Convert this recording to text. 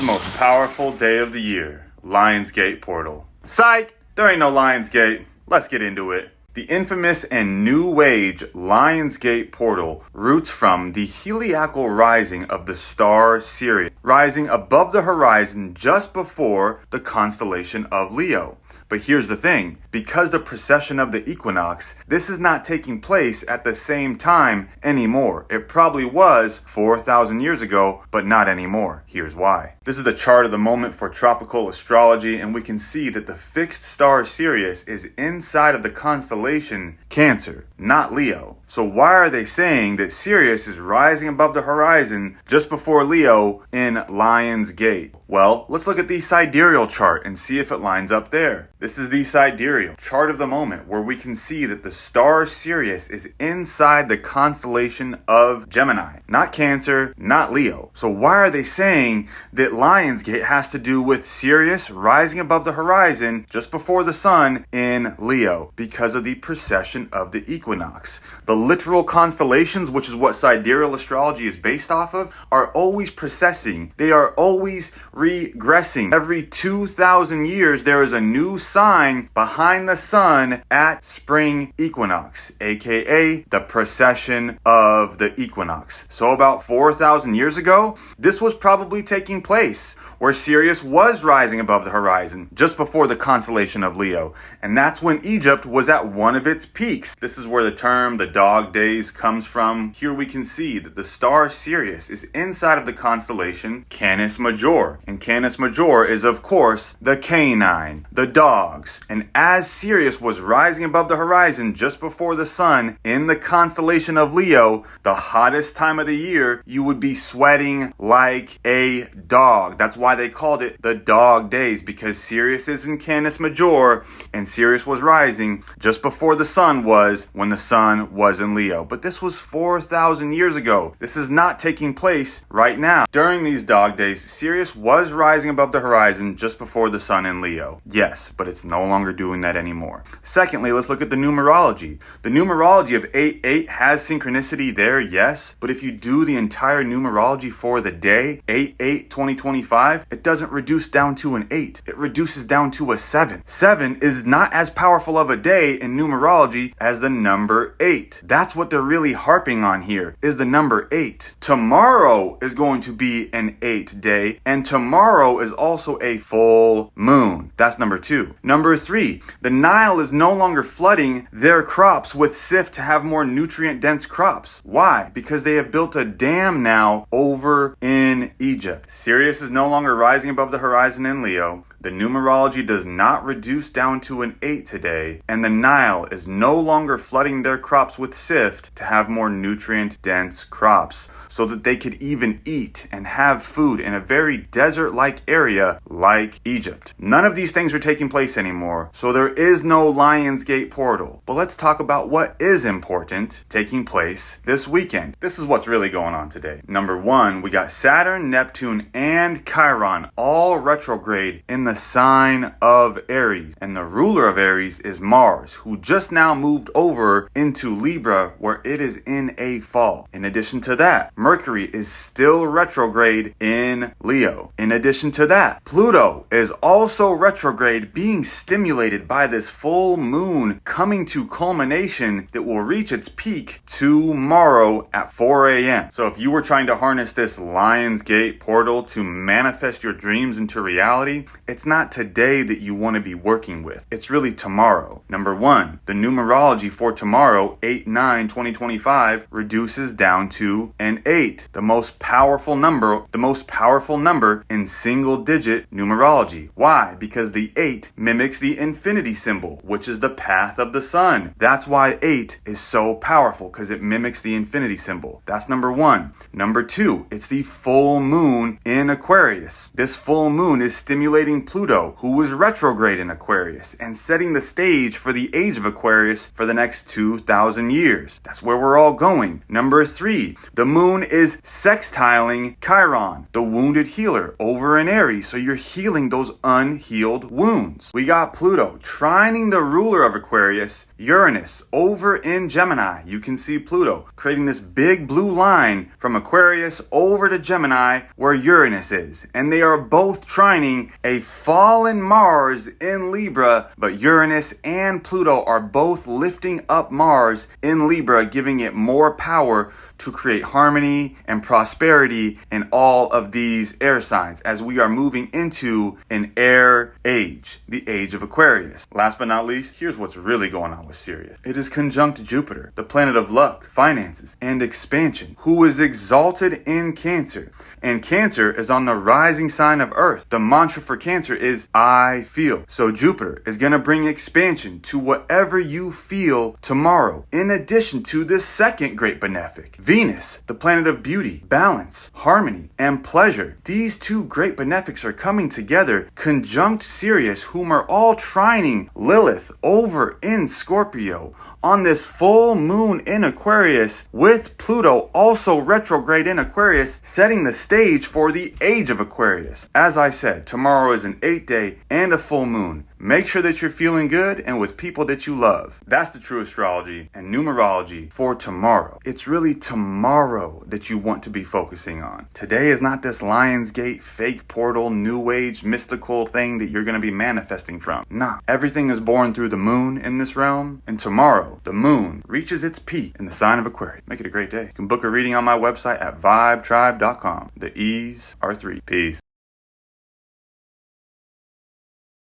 the most powerful day of the year, Lionsgate portal. Psych! There ain't no Lionsgate. Let's get into it. The infamous and new age Lionsgate portal roots from the heliacal rising of the star Sirius, rising above the horizon just before the constellation of Leo. But here's the thing, because the precession of the equinox, this is not taking place at the same time anymore. It probably was 4,000 years ago, but not anymore. Here's why. This is the chart of the moment for tropical astrology, and we can see that the fixed star Sirius is inside of the constellation Cancer, not Leo. So why are they saying that Sirius is rising above the horizon just before Leo in Lion's Gate? Well, let's look at the sidereal chart and see if it lines up there. This is the sidereal chart of the moment, where we can see that the star Sirius is inside the constellation of Gemini, not Cancer, not Leo. So why are they saying that Lionsgate has to do with Sirius rising above the horizon just before the sun in Leo? Because of the precession of the equinox. The literal constellations, which is what sidereal astrology is based off of, are always precessing. They are always regressing. Every 2,000 years, there is a new sign behind the sun at spring equinox, aka the precession of the equinox. So about 4,000 years ago, this was probably taking place, where Sirius was rising above the horizon just before the constellation of Leo. And that's when Egypt was at one of its peaks. This is where the term the dog days comes from. Here we can see that the star Sirius is inside of the constellation Canis Major. And Canis Major is, of course, the canine, the dogs. And as Sirius was rising above the horizon just before the sun in the constellation of Leo, the hottest time of the year, you would be sweating like a dog. That's why they called it the dog days, because Sirius is in Canis Major and Sirius was rising just before the sun was, when the sun was in Leo. But this was 4,000 years ago. This is not taking place right now. During these dog days, Sirius was rising above the horizon just before the sun in Leo. Yes, but it's no longer doing that anymore. Secondly, let's look at the numerology. The numerology of 88 has synchronicity there, yes, but if you do the entire numerology for the day, 8/8/2025, it doesn't reduce down to an 8. It reduces down to a 7. 7 is not as powerful of a day in numerology as the number 8. That's what they're really harping on here, is the number 8. Tomorrow is going to be an 8 day, and tomorrow is also a full moon. That's number 2. Number 3, the Nile is no longer flooding their crops with SIF to have more nutrient-dense crops. Why? Because they have built a dam now over in Egypt. Sirius is no longer rising above the horizon in Leo. The numerology does not reduce down to an 8 today, and the Nile is no longer flooding their crops with SIFT to have more nutrient-dense crops, so that they could even eat and have food in a very desert-like area like Egypt. None of these things are taking place anymore, so there is no Lionsgate portal. But let's talk about what is important taking place this weekend. This is what's really going on today. Number 1, we got Saturn, Neptune, and Chiron all retrograde in the sign of Aries. And the ruler of Aries is Mars, who just now moved over into Libra, where it is in a fall. In addition to that, Mercury is still retrograde in Leo. In addition to that, Pluto is also retrograde, being stimulated by this full moon coming to culmination that will reach its peak tomorrow at 4 a.m. So if you were trying to harness this Lionsgate portal to manifest your dreams into reality, it's not today that you want to be working with. It's really tomorrow. Number 1, the numerology for tomorrow, 8/9/2025, reduces down to an 8, the most powerful number in single digit numerology. Why? Because the 8 mimics the infinity symbol, which is the path of the sun. That's why 8 is so powerful, because it mimics the infinity symbol. That's number 1. Number 2, it's the full moon in Aquarius. This full moon is stimulating Pluto, who was retrograde in Aquarius and setting the stage for the age of Aquarius for the next 2,000 years. That's where we're all going. Number 3, the moon is sextiling Chiron, the wounded healer, over in Aries. So you're healing those unhealed wounds. We got Pluto trining the ruler of Aquarius, Uranus, over in Gemini. You can see Pluto creating this big blue line from Aquarius over to Gemini where Uranus is. And they are both trining a fallen Mars in Libra, but Uranus and Pluto are both lifting up Mars in Libra, giving it more power to create harmony and prosperity in all of these air signs as we are moving into an air age, the age of Aquarius. Last but not least, here's what's really going on with Sirius. It is conjunct Jupiter, the planet of luck, finances, and expansion, who is exalted in Cancer. And Cancer is on the rising sign of Earth. The mantra for Cancer is I feel. So Jupiter is going to bring expansion to whatever you feel tomorrow. In addition to this second great benefic, Venus, the planet of beauty, balance, harmony, and pleasure. These two great benefics are coming together, conjunct Sirius, whom are all trining Lilith over in Scorpio on this full moon in Aquarius, with Pluto also retrograde in Aquarius, setting the stage for the age of Aquarius. As I said, tomorrow is an 8-day and a full moon. Make sure that you're feeling good and with people that you love. That's the true astrology and numerology for tomorrow. It's really tomorrow that you want to be focusing on. Today is not this Lionsgate, fake portal, new age, mystical thing that you're going to be manifesting from. Nah, everything is born through the moon in this realm, and tomorrow the moon reaches its peak in the sign of Aquarius. Make it a great day. You can book a reading on my website at vibetribe.com. The E's are 3. Peace.